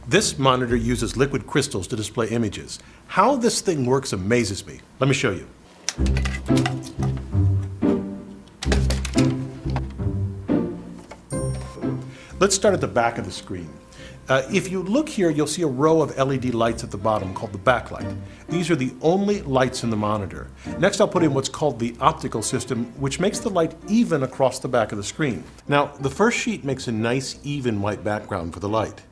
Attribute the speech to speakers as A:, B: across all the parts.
A: This monitor uses liquid crystals to display images. How this thing works amazes me. Let me show you. Let's start at the back of the screen. If you look here, you'll see a row of LED lights at the bottom called the backlight. These are the only lights in the monitor. Next, I'll put in what's called the optical system, which makes the light even across the back of the screen. Now, the first sheet makes a nice, even white background for the light.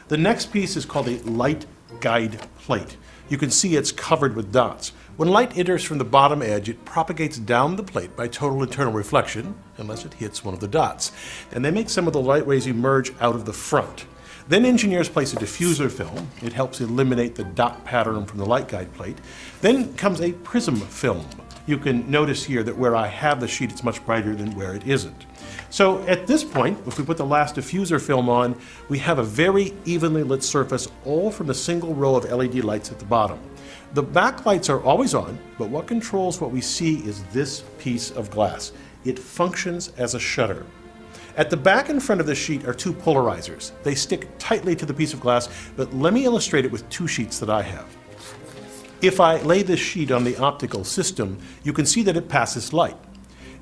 A: The next piece is called a light guide plate. You can see it's covered with dots. When light enters from the bottom edge, it propagates down the plate by total internal reflection, unless it hits one of the dots. And they make some of the light rays emerge out of the front. Then engineers place a diffuser film. It helps eliminate the dot pattern from the light guide plate. Then comes a prism film. You can notice here that where I have the sheet, it's much brighter than where it isn't. So at this point, if we put the last diffuser film on, we have a very evenly lit surface, all from a single row of LED lights at the bottom. The backlights are always on, but what controls what we see is this piece of glass. It functions as a shutter. At the back and front of the sheet are two polarizers. They stick tightly to the piece of glass, but let me illustrate it with two sheets that I have. If I lay this sheet on the optical system, you can see that it passes light.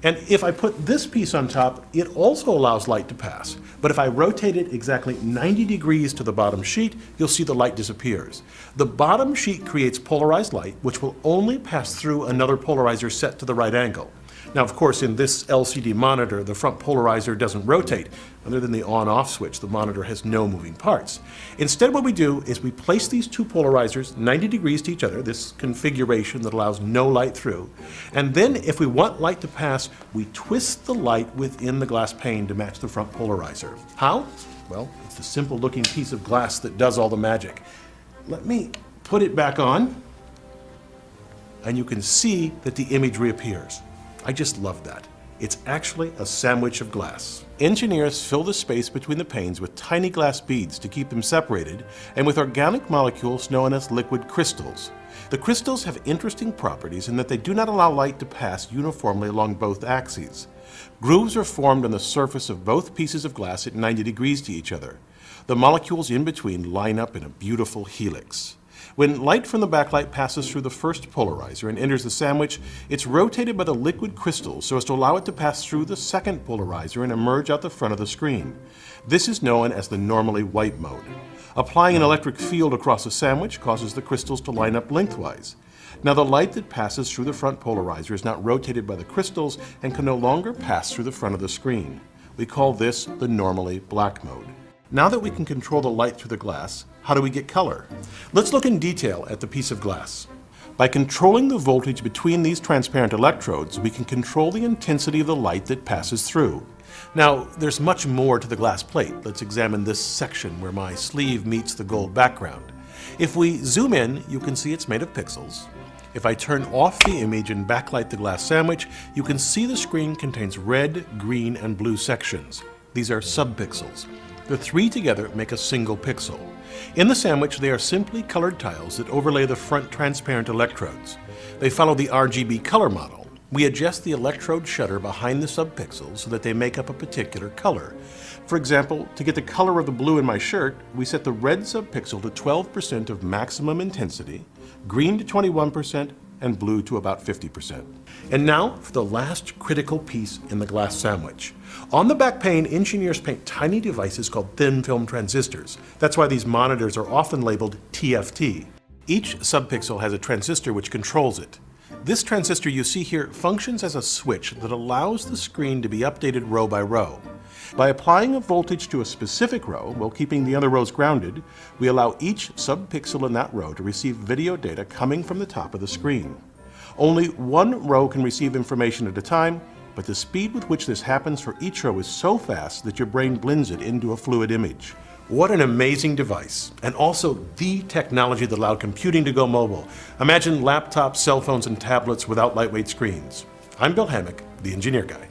A: And if I put this piece on top, it also allows light to pass. But if I rotate it exactly 90 degrees to the bottom sheet, you'll see the light disappears. The bottom sheet creates polarized light, which will only pass through another polarizer set to the right angle. Now, of course, in this LCD monitor, the front polarizer doesn't rotate. Other than the on-off switch, the monitor has no moving parts. Instead, what we do is we place these two polarizers 90 degrees to each other, this configuration that allows no light through. And then, if we want light to pass, we twist the light within the glass pane to match the front polarizer. How? Well, it's the simple-looking piece of glass that does all the magic. Let me put it back on, and you can see that the image reappears. I just love that. It's actually a sandwich of glass. Engineers fill the space between the panes with tiny glass beads to keep them separated, and with organic molecules known as liquid crystals. The crystals have interesting properties in that they do not allow light to pass uniformly along both axes. Grooves are formed on the surface of both pieces of glass at 90 degrees to each other. The molecules in between line up in a beautiful helix. When light from the backlight passes through the first polarizer and enters the sandwich, it's rotated by the liquid crystals so as to allow it to pass through the second polarizer and emerge out the front of the screen. This is known as the normally white mode. Applying an electric field across the sandwich causes the crystals to line up lengthwise. Now, the light that passes through the front polarizer is not rotated by the crystals and can no longer pass through the front of the screen. We call this the normally black mode. Now that we can control the light through the glass, how do we get color? Let's look in detail at the piece of glass. By controlling the voltage between these transparent electrodes, we can control the intensity of the light that passes through. Now, there's much more to the glass plate. Let's examine this section where my sleeve meets the gold background. If we zoom in, you can see it's made of pixels. If I turn off the image and backlight the glass sandwich, you can see the screen contains red, green, and blue sections. These are subpixels. The three together make a single pixel. In the sandwich, they are simply colored tiles that overlay the front transparent electrodes. They follow the RGB color model. We adjust the electrode shutter behind the subpixels so that they make up a particular color. For example, to get the color of the blue in my shirt, we set the red subpixel to 12% of maximum intensity, green to 21%, and blue to about 50%. And now for the last critical piece in the glass sandwich. On the back pane, engineers paint tiny devices called thin film transistors. That's why these monitors are often labeled TFT. Each subpixel has a transistor which controls it. This transistor you see here functions as a switch that allows the screen to be updated row by row. By applying a voltage to a specific row while keeping the other rows grounded, we allow each subpixel in that row to receive video data coming from the top of the screen. Only one row can receive information at a time, but the speed with which this happens for each row is so fast that your brain blends it into a fluid image. What an amazing device, and also the technology that allowed computing to go mobile. Imagine laptops, cell phones, and tablets without lightweight screens. I'm Bill Hammack, the Engineer Guy.